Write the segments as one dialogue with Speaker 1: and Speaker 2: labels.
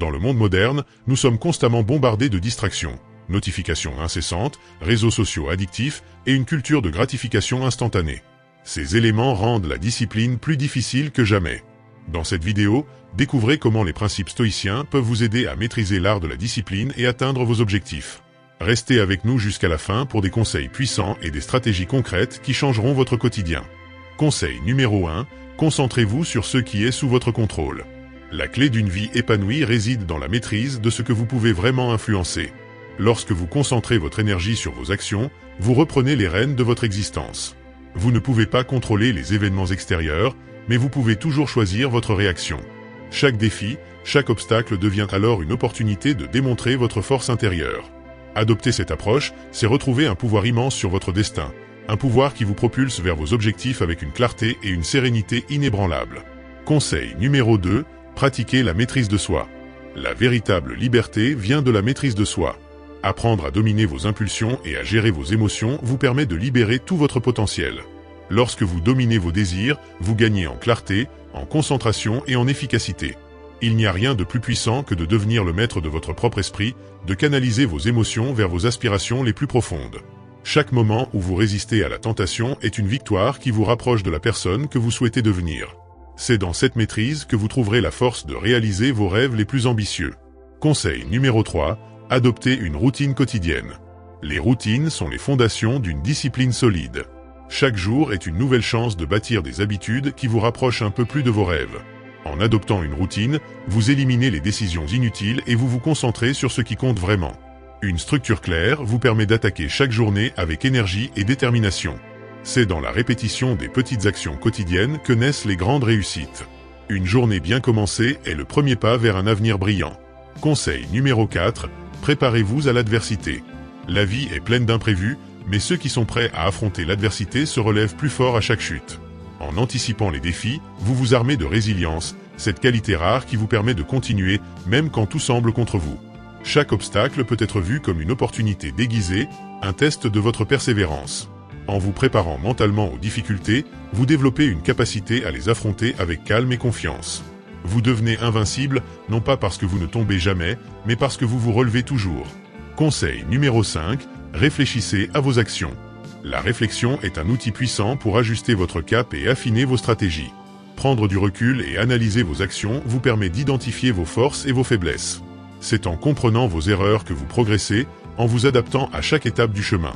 Speaker 1: Dans le monde moderne, nous sommes constamment bombardés de distractions, notifications incessantes, réseaux sociaux addictifs et une culture de gratification instantanée. Ces éléments rendent la discipline plus difficile que jamais. Dans cette vidéo, découvrez comment les principes stoïciens peuvent vous aider à maîtriser l'art de la discipline et atteindre vos objectifs. Restez avec nous jusqu'à la fin pour des conseils puissants et des stratégies concrètes qui changeront votre quotidien. Conseil numéro 1, concentrez-vous sur ce qui est sous votre contrôle. La clé d'une vie épanouie réside dans la maîtrise de ce que vous pouvez vraiment influencer. Lorsque vous concentrez votre énergie sur vos actions, vous reprenez les rênes de votre existence. Vous ne pouvez pas contrôler les événements extérieurs, mais vous pouvez toujours choisir votre réaction. Chaque défi, chaque obstacle devient alors une opportunité de démontrer votre force intérieure. Adopter cette approche, c'est retrouver un pouvoir immense sur votre destin, un pouvoir qui vous propulse vers vos objectifs avec une clarté et une sérénité inébranlables. Conseil numéro 2, pratiquez la maîtrise de soi. La véritable liberté vient de la maîtrise de soi. Apprendre à dominer vos impulsions et à gérer vos émotions vous permet de libérer tout votre potentiel. Lorsque vous dominez vos désirs, vous gagnez en clarté, en concentration et en efficacité. Il n'y a rien de plus puissant que de devenir le maître de votre propre esprit, de canaliser vos émotions vers vos aspirations les plus profondes. Chaque moment où vous résistez à la tentation est une victoire qui vous rapproche de la personne que vous souhaitez devenir. C'est dans cette maîtrise que vous trouverez la force de réaliser vos rêves les plus ambitieux. Conseil numéro 3, adoptez une routine quotidienne. Les routines sont les fondations d'une discipline solide. Chaque jour est une nouvelle chance de bâtir des habitudes qui vous rapprochent un peu plus de vos rêves. En adoptant une routine, vous éliminez les décisions inutiles et vous vous concentrez sur ce qui compte vraiment. Une structure claire vous permet d'attaquer chaque journée avec énergie et détermination. C'est dans la répétition des petites actions quotidiennes que naissent les grandes réussites. Une journée bien commencée est le premier pas vers un avenir brillant. Conseil numéro 4, préparez-vous à l'adversité. La vie est pleine d'imprévus, mais ceux qui sont prêts à affronter l'adversité se relèvent plus fort à chaque chute. En anticipant les défis, vous vous armez de résilience, cette qualité rare qui vous permet de continuer même quand tout semble contre vous. Chaque obstacle peut être vu comme une opportunité déguisée, un test de votre persévérance. En vous préparant mentalement aux difficultés, vous développez une capacité à les affronter avec calme et confiance. Vous devenez invincible, non pas parce que vous ne tombez jamais, mais parce que vous vous relevez toujours. Conseil numéro 5, réfléchissez à vos actions. La réflexion est un outil puissant pour ajuster votre cap et affiner vos stratégies. Prendre du recul et analyser vos actions vous permet d'identifier vos forces et vos faiblesses. C'est en comprenant vos erreurs que vous progressez, en vous adaptant à chaque étape du chemin.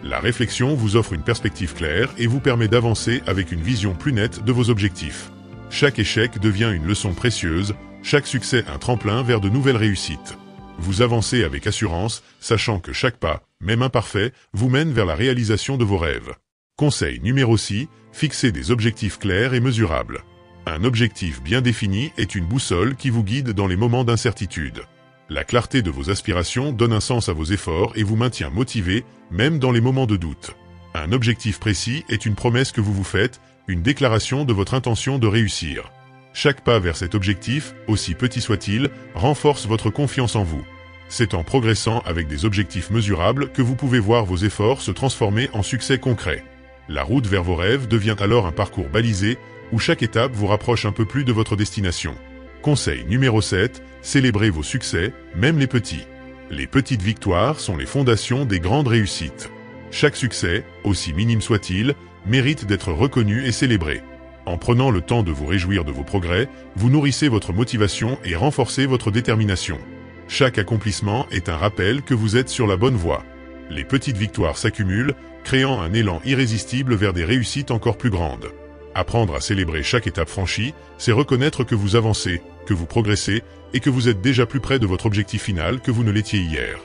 Speaker 1: La réflexion vous offre une perspective claire et vous permet d'avancer avec une vision plus nette de vos objectifs. Chaque échec devient une leçon précieuse, chaque succès un tremplin vers de nouvelles réussites. Vous avancez avec assurance, sachant que chaque pas, même imparfait, vous mène vers la réalisation de vos rêves. Conseil numéro 6, fixez des objectifs clairs et mesurables. Un objectif bien défini est une boussole qui vous guide dans les moments d'incertitude. La clarté de vos aspirations donne un sens à vos efforts et vous maintient motivé, même dans les moments de doute. Un objectif précis est une promesse que vous vous faites, une déclaration de votre intention de réussir. Chaque pas vers cet objectif, aussi petit soit-il, renforce votre confiance en vous. C'est en progressant avec des objectifs mesurables que vous pouvez voir vos efforts se transformer en succès concret. La route vers vos rêves devient alors un parcours balisé, où chaque étape vous rapproche un peu plus de votre destination. Conseil numéro 7, célébrez vos succès, même les petits. Les petites victoires sont les fondations des grandes réussites. Chaque succès, aussi minime soit-il, mérite d'être reconnu et célébré. En prenant le temps de vous réjouir de vos progrès, vous nourrissez votre motivation et renforcez votre détermination. Chaque accomplissement est un rappel que vous êtes sur la bonne voie. Les petites victoires s'accumulent, créant un élan irrésistible vers des réussites encore plus grandes. Apprendre à célébrer chaque étape franchie, c'est reconnaître que vous avancez, que vous progressez et que vous êtes déjà plus près de votre objectif final que vous ne l'étiez hier.